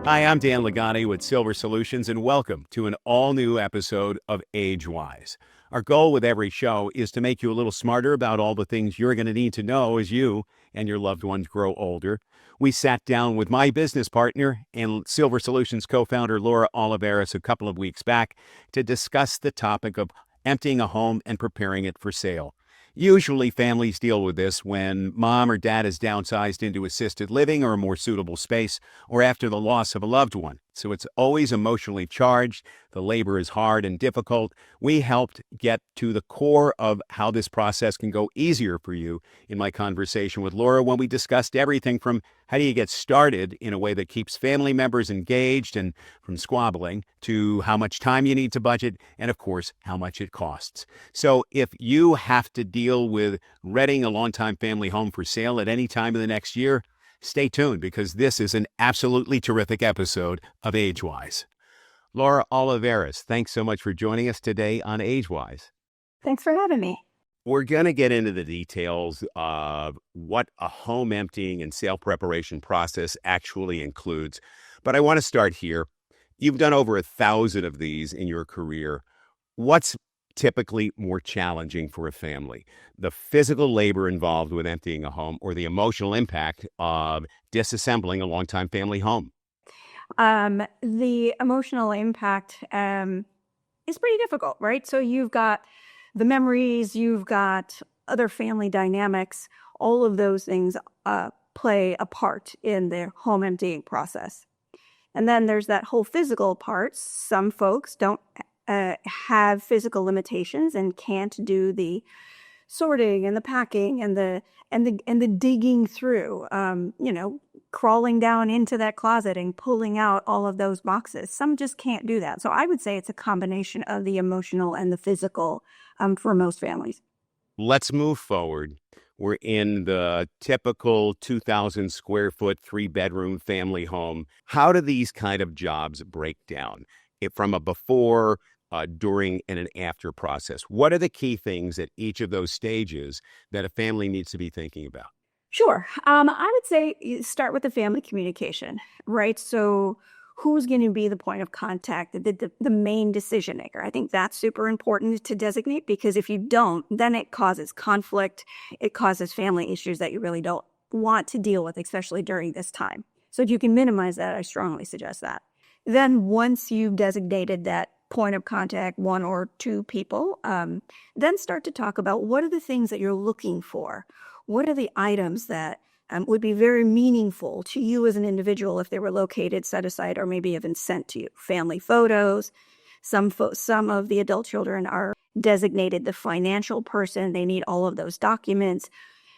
Hi, I'm Dan Lagani with Silver Solutions, and welcome to an all-new episode of Age-Wise. Our goal with every show is to make you a little smarter about all the things you're going to need to know as you and your loved ones grow older. We sat down with my business partner and Silver Solutions co-founder Laura Olivares a couple of weeks back to discuss the topic of emptying a home and preparing it for sale. Usually, families deal with this when mom or dad is downsized into assisted living or a more suitable space, or after the loss of a loved one. So it's always emotionally charged. The labor is hard and difficult. We helped get to the core of how this process can go easier for you in my conversation with Laura when we discussed everything from how do you get started in a way that keeps family members engaged and from squabbling to how much time you need to budget and, of course, how much it costs. So if you have to deal with renting a longtime family home for sale at any time in the next year, stay tuned because this is an absolutely terrific episode of Age-Wise. Laura Olivares, thanks so much for joining us today on Age-Wise. Thanks for having me. We're going to get into the details of what a home emptying and sale preparation process actually includes. But I want to start here. You've done over 1,000 of these in your career. What's typically more challenging for a family? The physical labor involved with emptying a home or the emotional impact of disassembling a longtime family home? The emotional impact is pretty difficult, right? So you've got the memories, you've got other family dynamics, all of those things play a part in the home emptying process. And then there's that whole physical part. Some folks don't have physical limitations and can't do the sorting and the packing and the digging through, crawling down into that closet and pulling out all of those boxes. Some just can't do that. So I would say it's a combination of the emotional and the physical for most families. Let's move forward. We're in the typical 2,000 square foot, 3-bedroom family home. How do these kind of jobs break down from a before, during, and an after process? What are the key things at each of those stages that a family needs to be thinking about? Sure. I would say you start with the family communication, right? So who's going to be the point of contact, the main decision maker? I think that's super important to designate because if you don't, then it causes conflict. It causes family issues that you really don't want to deal with, especially during this time. So if you can minimize that, I strongly suggest that. Then once you've designated that point of contact, one or two people, then start to talk about what are the things that you're looking for? What are the items that would be very meaningful to you as an individual if they were located, set aside, or maybe even sent to you? Family photos. Some of the adult children are designated the financial person. They need all of those documents.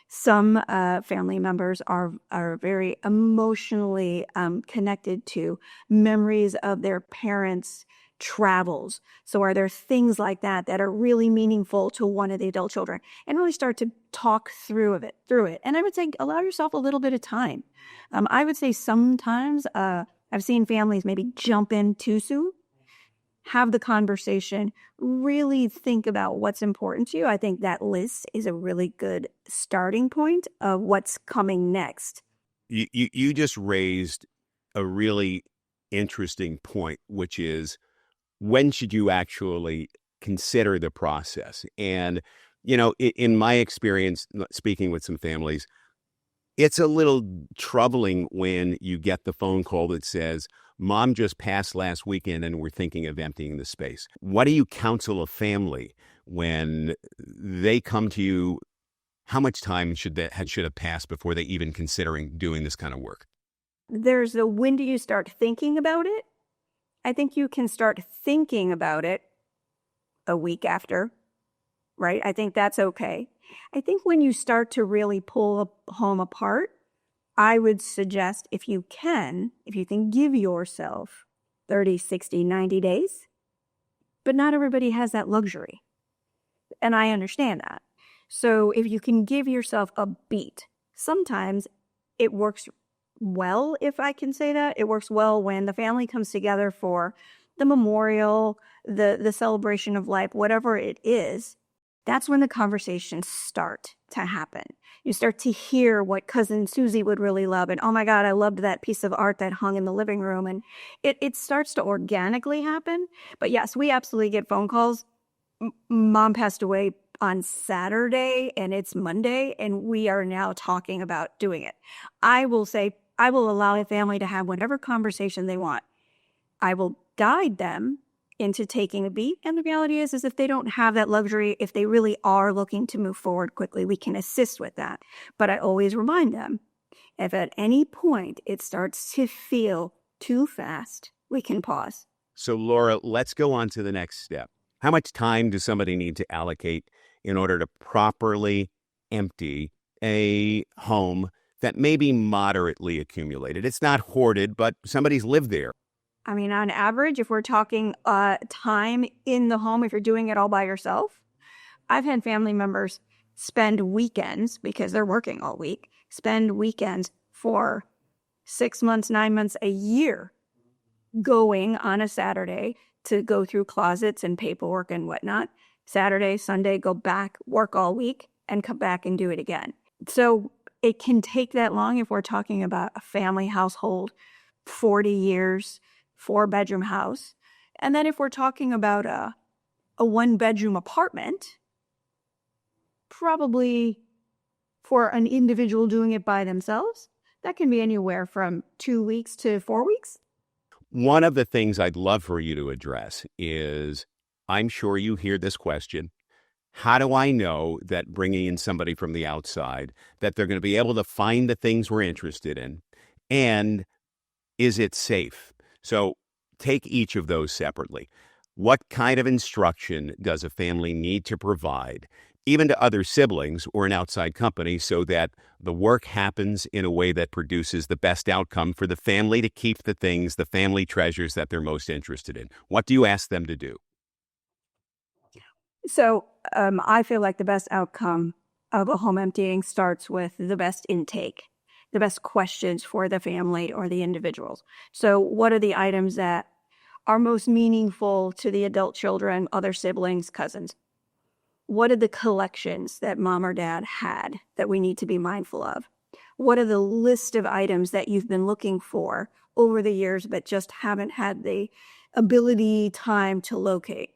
Some family members are very emotionally connected to memories of their parents' travels. So are there things like that that are really meaningful to one of the adult children? And really start to talk through it. And I would say allow yourself a little bit of time. I would say sometimes I've seen families maybe jump in too soon. Have the conversation, really think about what's important to you. I think that list is a really good starting point of what's coming next. You just raised a really interesting point, which is when should you actually consider the process? And, in my experience, speaking with some families, it's a little troubling when you get the phone call that says, Mom just passed last weekend and we're thinking of emptying the space. What do you counsel a family when they come to you? How much time should have passed before they even considering doing this kind of work? There's the when do you start thinking about it? I think you can start thinking about it a week after, right? I think that's okay. I think when you start to really pull a home apart, I would suggest if you can give yourself 30, 60, 90 days, but not everybody has that luxury. And I understand that. So if you can give yourself a beat, sometimes it works well, if I can say that. It works well when the family comes together for the memorial, the celebration of life, whatever it is. That's when the conversations start to happen. You start to hear what cousin Susie would really love. And oh my God, I loved that piece of art that hung in the living room. And it starts to organically happen. But yes, we absolutely get phone calls. Mom passed away on Saturday and it's Monday, and we are now talking about doing it. I will say, I will allow a family to have whatever conversation they want. I will guide them into taking a beat. And the reality is if they don't have that luxury, if they really are looking to move forward quickly, we can assist with that. But I always remind them, if at any point it starts to feel too fast, we can pause. So, Laura, let's go on to the next step. How much time does somebody need to allocate in order to properly empty a home that may be moderately accumulated? It's not hoarded, but somebody's lived there. I mean, on average, if we're talking time in the home, if you're doing it all by yourself, I've had family members spend weekends, because they're working all week, spend weekends for 6 months, 9 months, a year, going on a Saturday to go through closets and paperwork and whatnot. Saturday, Sunday, go back, work all week, and come back and do it again. So it can take that long if we're talking about a family household, 40 years, 4-bedroom house. And then if we're talking about a 1-bedroom apartment, probably for an individual doing it by themselves, that can be anywhere from 2 weeks to 4 weeks. One of the things I'd love for you to address is, I'm sure you hear this question: how do I know that bringing in somebody from the outside, that they're going to be able to find the things we're interested in? And is it safe? So take each of those separately. What kind of instruction does a family need to provide, even to other siblings or an outside company, so that the work happens in a way that produces the best outcome for the family to keep the things, the family treasures that they're most interested in? What do you ask them to do? So I feel like the best outcome of a home emptying starts with the best intake, the best questions for the family or the individuals. So what are the items that are most meaningful to the adult children, other siblings, cousins? What are the collections that mom or dad had that we need to be mindful of? What are the list of items that you've been looking for over the years but just haven't had the ability, time to locate?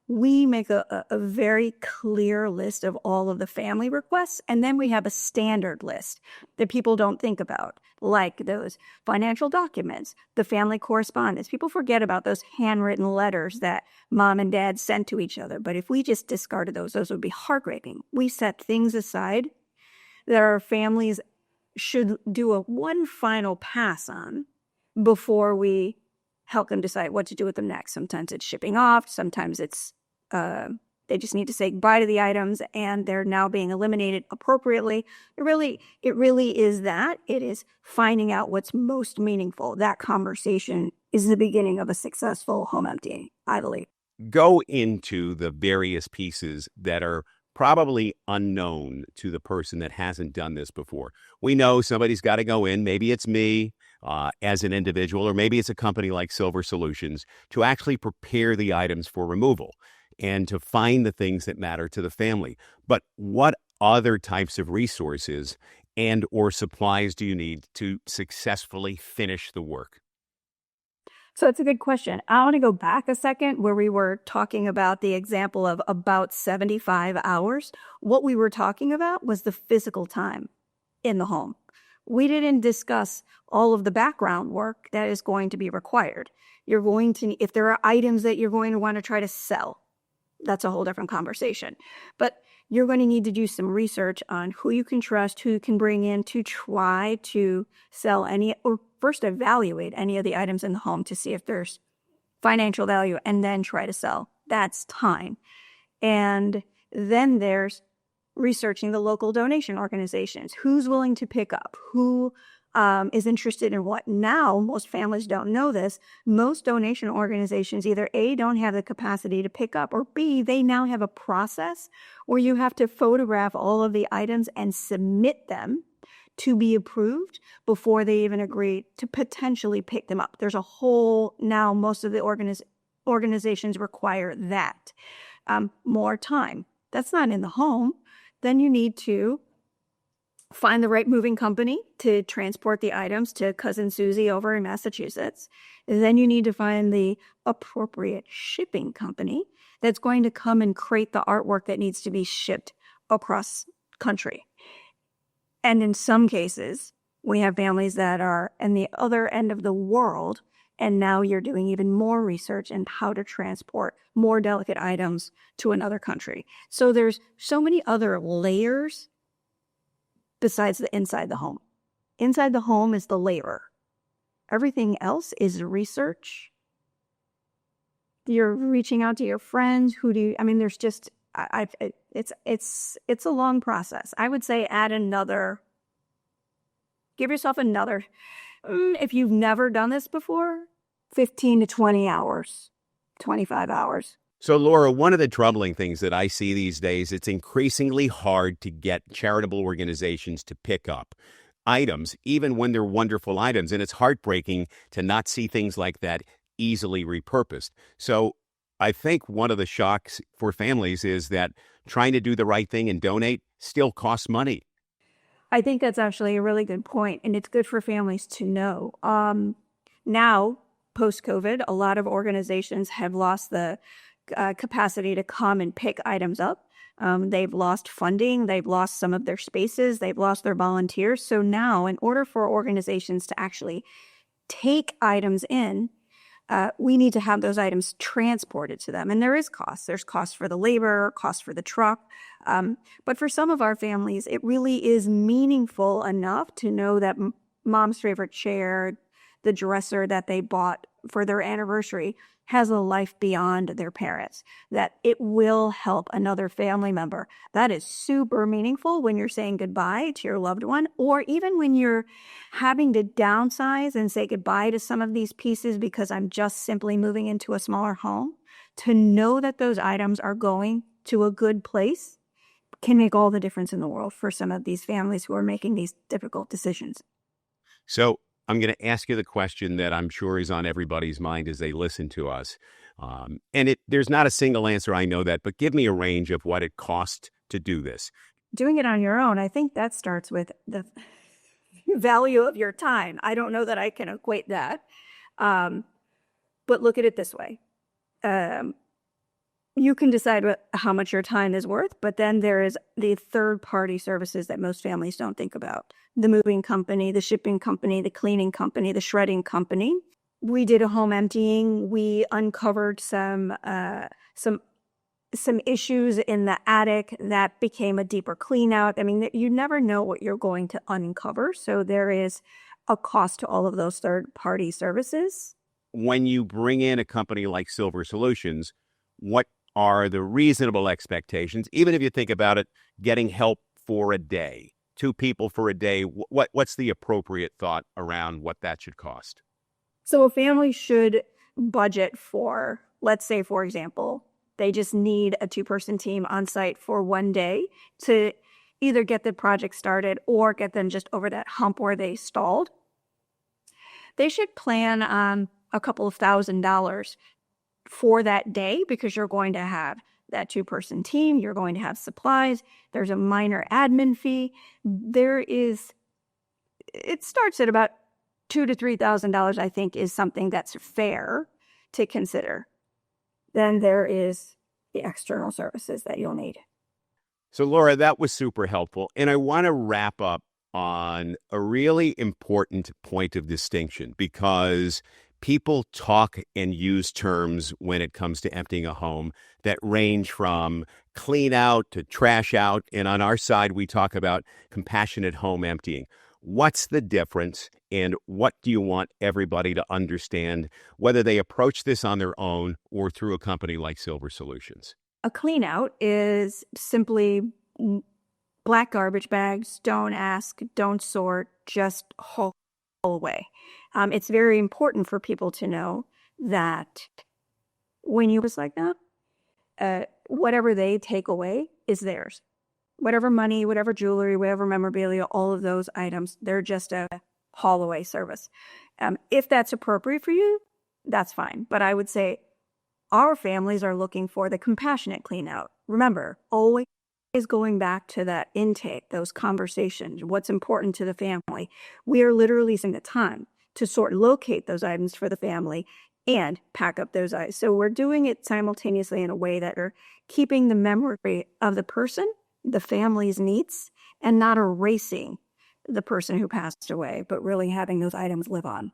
We make a very clear list of all of the family requests, and then we have a standard list that people don't think about, like those financial documents, the family correspondence. People forget about those handwritten letters that mom and dad sent to each other, but if we just discarded those would be heartbreaking. We set things aside that our families should do one final pass on before we help them decide what to do with them next. Sometimes it's shipping off. Sometimes it's they just need to say goodbye to the items and they're now being eliminated appropriately. It really is that. It is finding out what's most meaningful. That conversation is the beginning of a successful home emptying, I believe. Go into the various pieces that are probably unknown to the person that hasn't done this before. We know somebody's got to go in. Maybe it's me as an individual, or maybe it's a company like Silver Solutions, to actually prepare the items for removal and to find the things that matter to the family. But what other types of resources and or supplies do you need to successfully finish the work? So it's a good question. I want to go back a second where we were talking about the example of about 75 hours. What we were talking about was the physical time in the home. We didn't discuss all of the background work that is going to be required. You're going to, if there are items that you're going to want to try to sell, that's a whole different conversation. But you're going to need to do some research on who you can trust, who you can bring in to try to sell any, or first evaluate any of the items in the home to see if there's financial value, and then try to sell. That's time. And then there's researching the local donation organizations. Who's willing to pick up? Who is interested in what? Now, most families don't know this. Most donation organizations either A, don't have the capacity to pick up, or B, they now have a process where you have to photograph all of the items and submit them to be approved before they even agree to potentially pick them up. There's a whole, now most of the organizations require that. More time. That's not in the home. Then you need to find the right moving company to transport the items to Cousin Susie over in Massachusetts. Then you need to find the appropriate shipping company that's going to come and create the artwork that needs to be shipped across country. And in some cases, we have families that are in the other end of the world, and now you're doing even more research in how to transport more delicate items to another country. So there's so many other layers besides the inside the home. Inside the home is the labor. Everything else is research. You're reaching out to your friends. There's just, it's a long process. I would say give yourself another, if you've never done this before, 15 to 20 hours, 25 hours. So, Laura, one of the troubling things that I see these days, it's increasingly hard to get charitable organizations to pick up items, even when they're wonderful items. And it's heartbreaking to not see things like that easily repurposed. So I think one of the shocks for families is that trying to do the right thing and donate still costs money. I think that's actually a really good point, and it's good for families to know. Now, post-COVID, a lot of organizations have lost the capacity to come and pick items up. They've lost funding, they've lost some of their spaces, they've lost their volunteers. So now, in order for organizations to actually take items in, we need to have those items transported to them. And there is cost. There's cost for the labor, cost for the truck. But for some of our families, it really is meaningful enough to know that mom's favorite chair, the dresser that they bought for their anniversary, has a life beyond their parents, that it will help another family member. That is super meaningful when you're saying goodbye to your loved one, or even when you're having to downsize and say goodbye to some of these pieces because I'm just simply moving into a smaller home. To know that those items are going to a good place can make all the difference in the world for some of these families who are making these difficult decisions. So I'm going to ask you the question that I'm sure is on everybody's mind as they listen to us. There's not a single answer, I know that, but give me a range of what it costs to do this. Doing it on your own, I think that starts with the value of your time. I don't know that I can equate that. But look at it this way. You can decide how much your time is worth, but then there is the third-party services that most families don't think about. The moving company, the shipping company, the cleaning company, the shredding company. We did a home emptying. We uncovered some issues in the attic that became a deeper clean out. I mean, you never know what you're going to uncover. So there is a cost to all of those third-party services. When you bring in a company like Silver Solutions, what are the reasonable expectations? Even if you think about it, getting help for a day, 2 people for a day, what's the appropriate thought around what that should cost? So a family should budget for, let's say, for example, they just need a 2-person team on site for one day to either get the project started or get them just over that hump where they stalled. They should plan on a couple of $1,000s for that day, because you're going to have that 2-person team, you're going to have supplies, there's a minor admin fee. It starts at about $2,000 to $3,000, I think, is something that's fair to consider. Then there is the external services that you'll need. So, Laura, that was super helpful. And I want to wrap up on a really important point of distinction, because people talk and use terms when it comes to emptying a home that range from clean out to trash out. And on our side, we talk about compassionate home emptying. What's the difference, and what do you want everybody to understand, whether they approach this on their own or through a company like Silver Solutions? A clean out is simply black garbage bags. Don't ask, don't sort, just haul away. It's very important for people to know that when you was like that, whatever they take away is theirs. Whatever money, whatever jewelry, whatever memorabilia, all of those items, they're just a haul away service. If that's appropriate for you, that's fine. But I would say our families are looking for the compassionate clean out. Remember, always going back to that intake, those conversations, what's important to the family. We are literally using the time to locate those items for the family and pack up those items. So we're doing it simultaneously in a way that are keeping the memory of the person, the family's needs, and not erasing the person who passed away, but really having those items live on.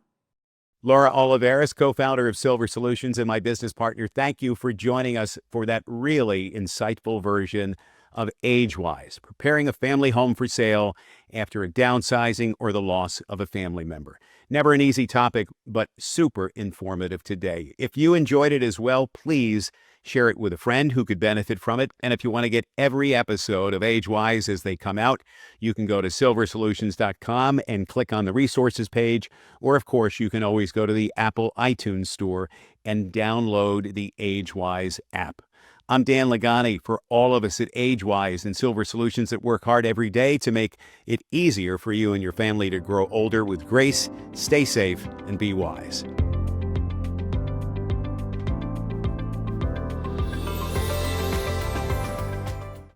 Laura Olivares, co-founder of Silver Solutions and my business partner, thank you for joining us for that really insightful version of Age-Wise, preparing a family home for sale after a downsizing or the loss of a family member. Never an easy topic, but super informative today. If you enjoyed it as well, please share it with a friend who could benefit from it. And if you want to get every episode of Age-Wise as they come out, you can go to silversolutions.com and click on the resources page. Or, of course, you can always go to the Apple iTunes store and download the Age-Wise app. I'm Dan Lagani. For all of us at Age-Wise and Silver Solutions that work hard every day to make it easier for you and your family to grow older with grace, stay safe, and be wise.